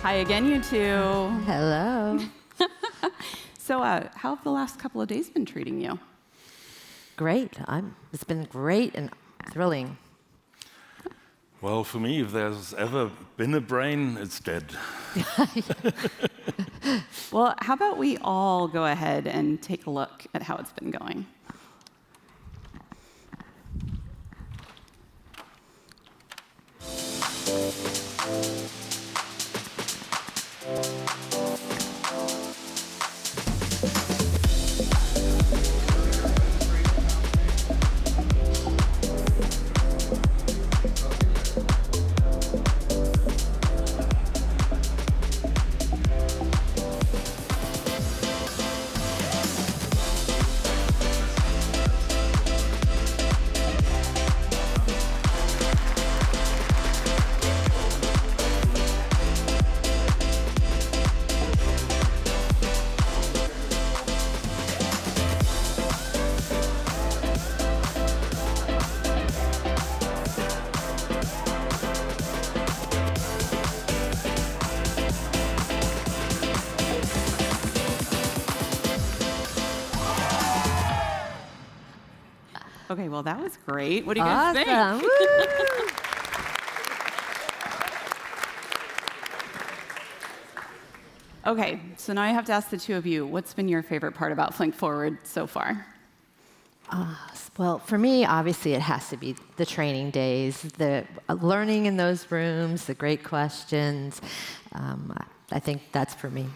Hi again, you two. Hello. So how have the last couple of days been treating you? Great. It's been great and thrilling. Well, for me, if there's ever been a brain, it's dead. Well, how about we all go ahead and take a look at how it's been going? Okay, well, that was great. What do you guys think? Okay, so now I have to ask the two of you, what's been your favorite part about Flink Forward so far? Well, for me, obviously, it has to be the training days, the learning in those rooms, the great questions. I think that's for me.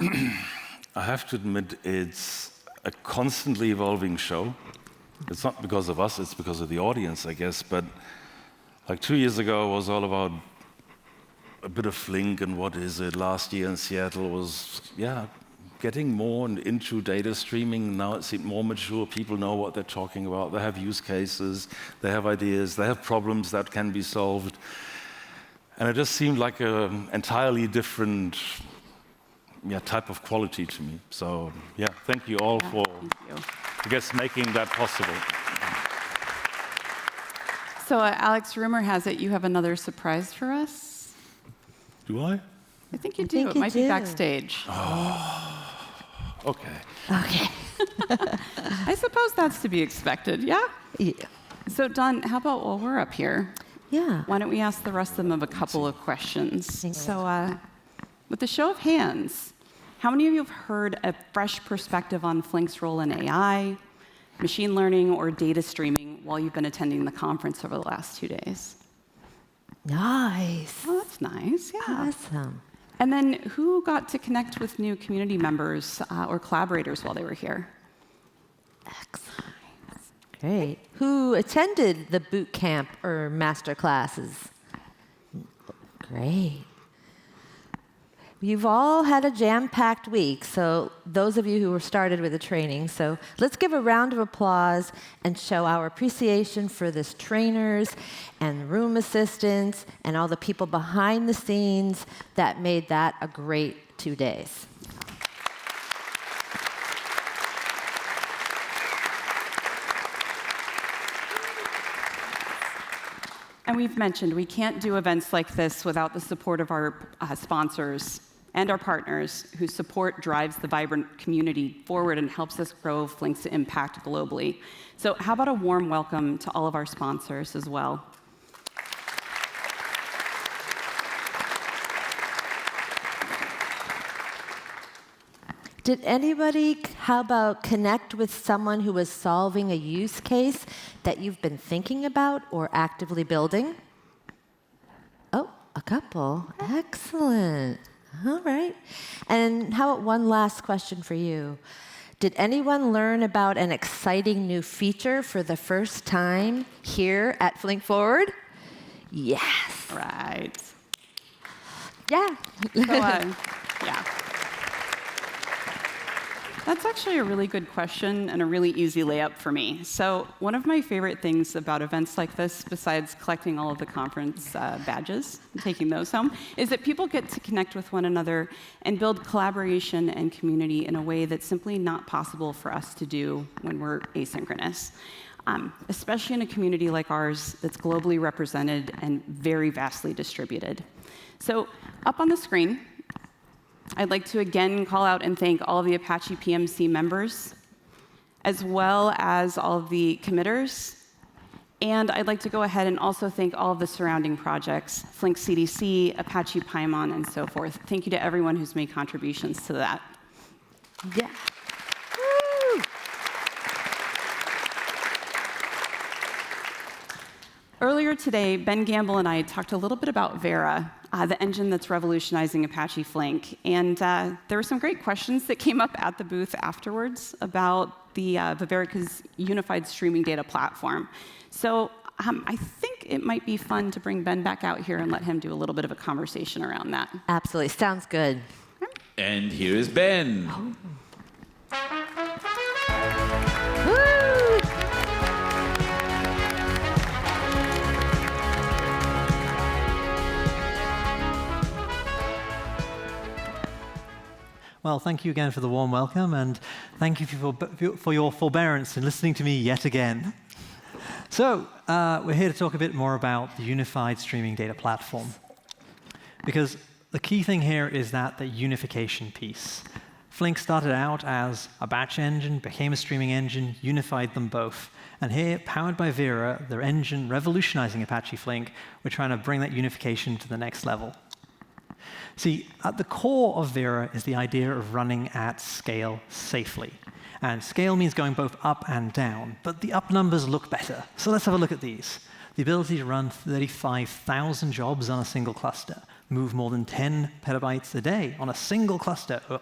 I have to admit, it's a constantly evolving show. It's not because of us, it's because of the audience, I guess. But like 2 years ago, it was all about a bit of Flink and what is it. Last year in Seattle was, getting more into data streaming. Now it seems more mature. People know what they're talking about. They have use cases, they have ideas, they have problems that can be solved. And it just seemed like an entirely different type of quality to me. So thank you all for, I guess, making that possible. So Alex, rumor has it you have another surprise for us? Do I? I think you do. It might be backstage. Oh, okay. Okay. I suppose that's to be expected, yeah? Yeah. So Don, how about while we're up here? Yeah. Why don't we ask the rest of them a couple of questions? So with the show of hands, how many of you have heard a fresh perspective on Flink's role in AI, machine learning, or data streaming while you've been attending the conference over the last 2 days? Nice. Oh, that's nice, yeah. Awesome. And then who got to connect with new community members or collaborators while they were here? Excellent. Great. Who attended the boot camp or master classes? Great. You've all had a jam-packed week, so those of you who were started with the training, so let's give a round of applause and show our appreciation for the trainers and room assistants and all the people behind the scenes that made that a great 2 days. And we've mentioned we can't do events like this without the support of our sponsors and our partners whose support drives the vibrant community forward and helps us grow Flink's impact globally. So how about a warm welcome to all of our sponsors as well? Did anybody, how about connect with someone who is solving a use case that you've been thinking about or actively building? Oh, a couple. Excellent. All right. And how about one last question for you? Did anyone learn about an exciting new feature for the first time here at Flink Forward? Yes. Right. Yeah. So, yeah. That's actually a really good question and a really easy layup for me. So one of my favorite things about events like this, besides collecting all of the conference badges and taking those home, is that people get to connect with one another and build collaboration and community in a way that's simply not possible for us to do when we're asynchronous. Especially in a community like ours that's globally represented and very vastly distributed. So up on the screen, I'd like to again call out and thank all of the Apache PMC members, as well as all of the committers. And I'd like to go ahead and also thank all of the surrounding projects, Flink CDC, Apache Pymon, and so forth. Thank you to everyone who's made contributions to that. Yeah. Earlier today, Ben Gamble and I talked a little bit about VERA, the engine that's revolutionizing Apache Flink. And there were some great questions that came up at the booth afterwards about the Ververica's unified streaming data platform. So I think it might be fun to bring Ben back out here and let him do a little bit of a conversation around that. Absolutely. Sounds good. And here is Ben. Oh. Well, thank you again for the warm welcome, and thank you for your forbearance in listening to me yet again. So, we're here to talk a bit more about the unified streaming data platform. Because the key thing here is that the unification piece. Flink started out as a batch engine, became a streaming engine, unified them both. And here, powered by VERA, their engine revolutionizing Apache Flink, we're trying to bring that unification to the next level. See, at the core of VERA is the idea of running at scale safely. And scale means going both up and down, but the up numbers look better. So let's have a look at these. The ability to run 35,000 jobs on a single cluster, move more than 10 petabytes a day on a single cluster. And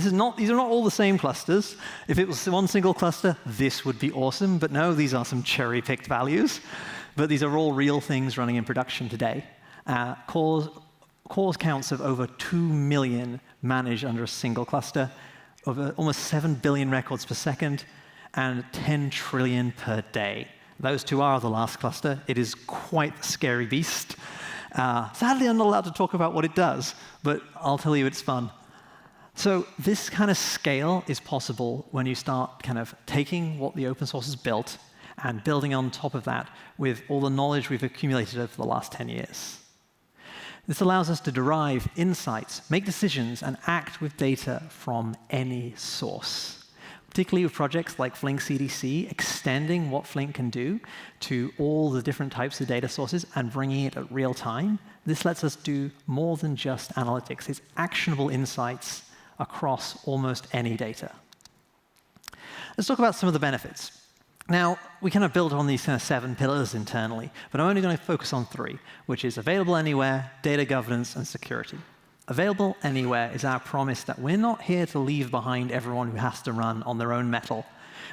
these are not all the same clusters. If it was one single cluster, this would be awesome, but no, these are some cherry-picked values. But these are all real things running in production today. Cores counts of over 2 million managed under a single cluster, over almost 7 billion records per second, and 10 trillion per day. Those two are the last cluster. It is quite a scary beast. Sadly, I'm not allowed to talk about what it does, but I'll tell you it's fun. So this kind of scale is possible when you start kind of taking what the open source has built and building on top of that with all the knowledge we've accumulated over the last 10 years. This allows us to derive insights, make decisions, and act with data from any source. Particularly with projects like Flink CDC, extending what Flink can do to all the different types of data sources and bringing it at real time. This lets us do more than just analytics. It's actionable insights across almost any data. Let's talk about some of the benefits. Now, we kind of build on these kind of 7 pillars internally, but I'm only going to focus on 3, which is available anywhere, data governance, and security. Available anywhere is our promise that we're not here to leave behind everyone who has to run on their own metal.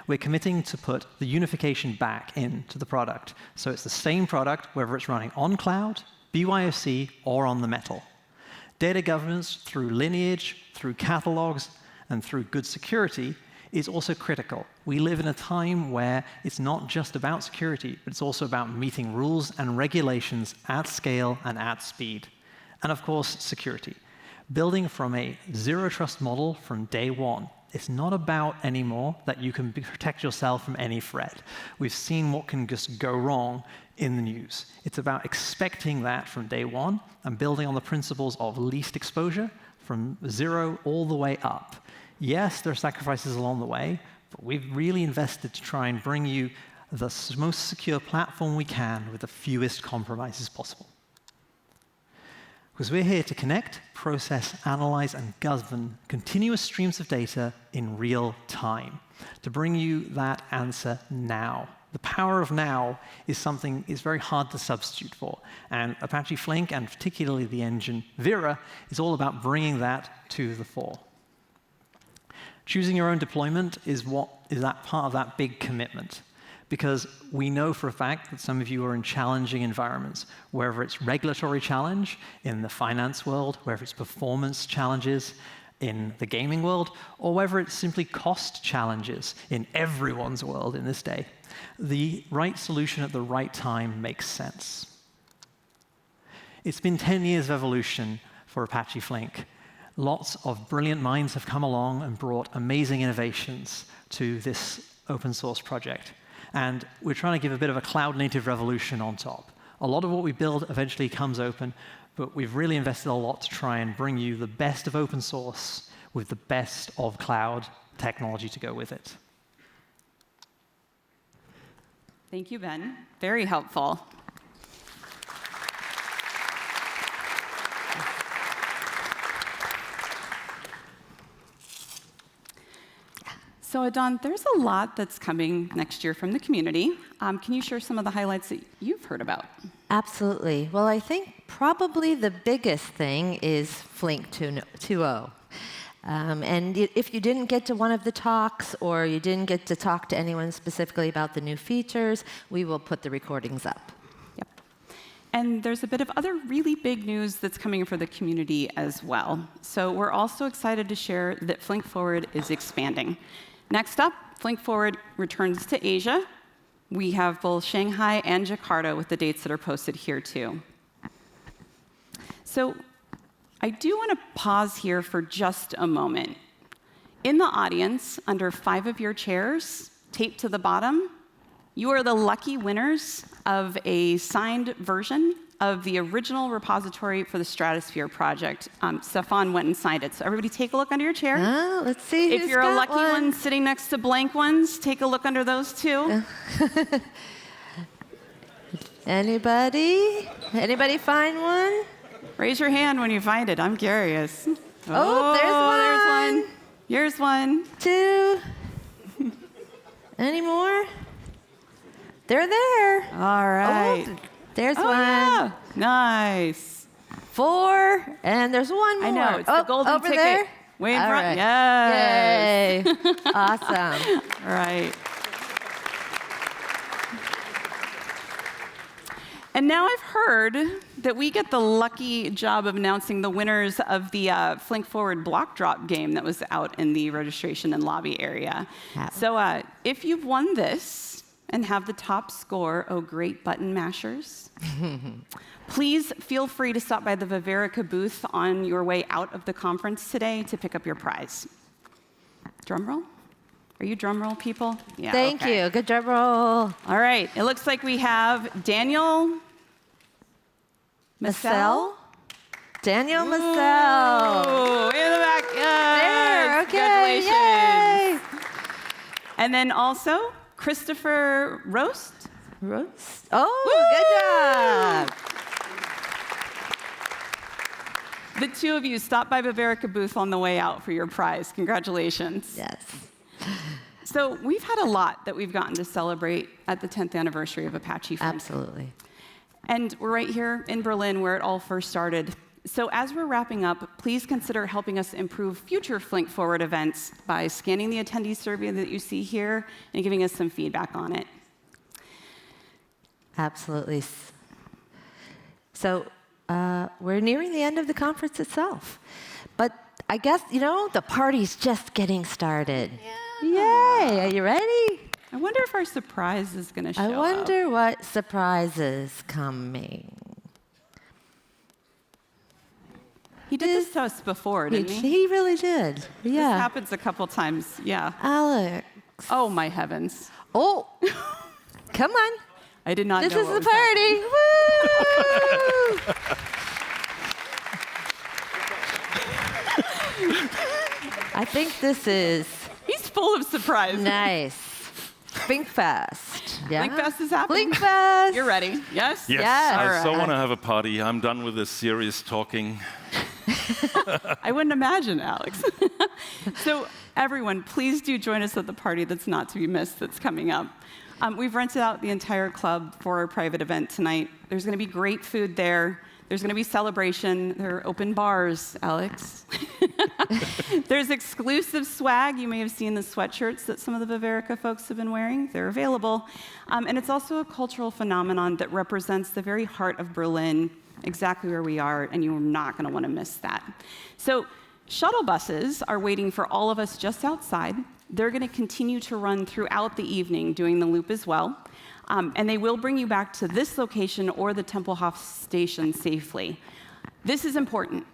We're committing to put the unification back into the product. So it's the same product, whether it's running on cloud, BYOC, or on the metal. Data governance through lineage, through catalogs, and through good security is also critical. We live in a time where it's not just about security, but it's also about meeting rules and regulations at scale and at speed. And of course, security. Building from a zero-trust model from day one. It's not about anymore that you can protect yourself from any threat. We've seen what can just go wrong in the news. It's about expecting that from day one and building on the principles of least exposure from 0 all the way up. Yes, there are sacrifices along the way, but we've really invested to try and bring you the most secure platform we can with the fewest compromises possible. Because we're here to connect, process, analyze, and govern continuous streams of data in real time, to bring you that answer now. The power of now is something it's very hard to substitute for. And Apache Flink, and particularly the engine VERA, is all about bringing that to the fore. Choosing your own deployment is that part of that big commitment. Because we know for a fact that some of you are in challenging environments, whether it's regulatory challenge in the finance world, whether it's performance challenges in the gaming world, or whether it's simply cost challenges in everyone's world in this day, the right solution at the right time makes sense. It's been 10 years of evolution for Apache Flink. Lots of brilliant minds have come along and brought amazing innovations to this open source project. And we're trying to give a bit of a cloud-native revolution on top. A lot of what we build eventually comes open, but we've really invested a lot to try and bring you the best of open source with the best of cloud technology to go with it. Thank you, Ben. Very helpful. So, Adon, there's a lot that's coming next year from the community. Can you share some of the highlights that you've heard about? Absolutely. Well, I think probably the biggest thing is Flink 2.0. And if you didn't get to one of the talks or you didn't get to talk to anyone specifically about the new features, we will put the recordings up. Yep. And there's a bit of other really big news that's coming for the community as well. So we're also excited to share that Flink Forward is expanding. Next up, Flink Forward returns to Asia. We have both Shanghai and Jakarta with the dates that are posted here too. So I do want to pause here for just a moment. In the audience, under 5 of your chairs, taped to the bottom, you are the lucky winners of a signed version of the original repository for the Stratosphere project. Stefan went and signed it. So everybody take a look under your chair. Oh, let's see If you're a lucky one sitting next to blank ones, take a look under those too. Anybody? Anybody find one? Raise your hand when you find it. I'm curious. Oh, there's one. Here's one. 2. Any more? They're there. All right. Oh, there's one. Yeah. Nice. 4, and there's one more. I know, it's the golden over ticket. There? Way in All front. right. Yes. Yay. Awesome. All right. And now I've heard that we get the lucky job of announcing the winners of the Flink Forward block drop game that was out in the registration and lobby area. Yeah. So if you've won this and have the top score, oh great button mashers, please feel free to stop by the Ververica booth on your way out of the conference today to pick up your prize. Drum roll? Are you drum roll people? Yeah. Thank you. Good drum roll. All right. It looks like we have Daniel Massell. Daniel Massell. Ooh, in the back. Yes. There. Okay. Congratulations. Yay. And then also Christopher Roast. Roast. Oh, good job. The 2 of you stop by Ververica booth on the way out for your prize. Congratulations. Yes. So we've had a lot that we've gotten to celebrate at the 10th anniversary of Apache Flink. Absolutely. And we're right here in Berlin where it all first started. So as we're wrapping up, please consider helping us improve future Flink Forward events by scanning the attendee survey that you see here and giving us some feedback on it. Absolutely. So we're nearing the end of the conference itself. But I guess, the party's just getting started. Yeah. Yay. Are you ready? I wonder if our surprise is going to show up. I wonder what surprise is coming. He did this to us before, didn't he? He really did. Yeah. This happens a couple times, yeah. Alex. Oh, my heavens. Oh, come on. I did not know This is what the was party. Woo! I think this is He's full of surprise. nice. Flink Fest. Yeah. Flink Fest is happening. Flink Fest. You're ready? Yes? Yes, Yes. I so Alright. want to have a party. I'm done with this serious talking. I wouldn't imagine, Alex. So everyone, please do join us at the party that's not to be missed that's coming up. We've rented out the entire club for our private event tonight. There's going to be great food there. There's going to be celebration. There are open bars, Alex. There's exclusive swag. You may have seen the sweatshirts that some of the Ververica folks have been wearing. They're available. And it's also a cultural phenomenon that represents the very heart of Berlin, exactly where we are, and you're not going to want to miss that. So Shuttle buses are waiting for all of us just outside. They're going to continue to run throughout the evening doing the loop as well. And they will bring you back to this location or the Tempelhof station safely. This is important.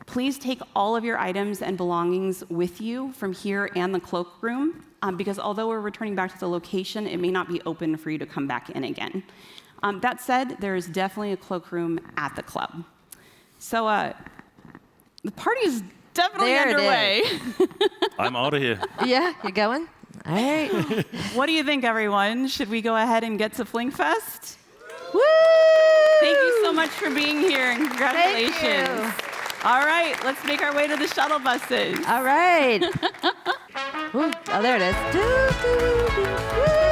Please take all of your items and belongings with you from here and the cloakroom, because although we're returning back to the location, it may not be open for you to come back in again. That said, there is definitely a cloakroom at the club. So the party is definitely underway. I'm out of here. Yeah, you're going? All right. What do you think, everyone? Should we go ahead and get to Flink Fest? Woo! Thank you so much for being here, and congratulations. Thank you. All right, let's make our way to the shuttle buses. All right. Ooh, oh, there it is. Doo, doo, doo. Woo!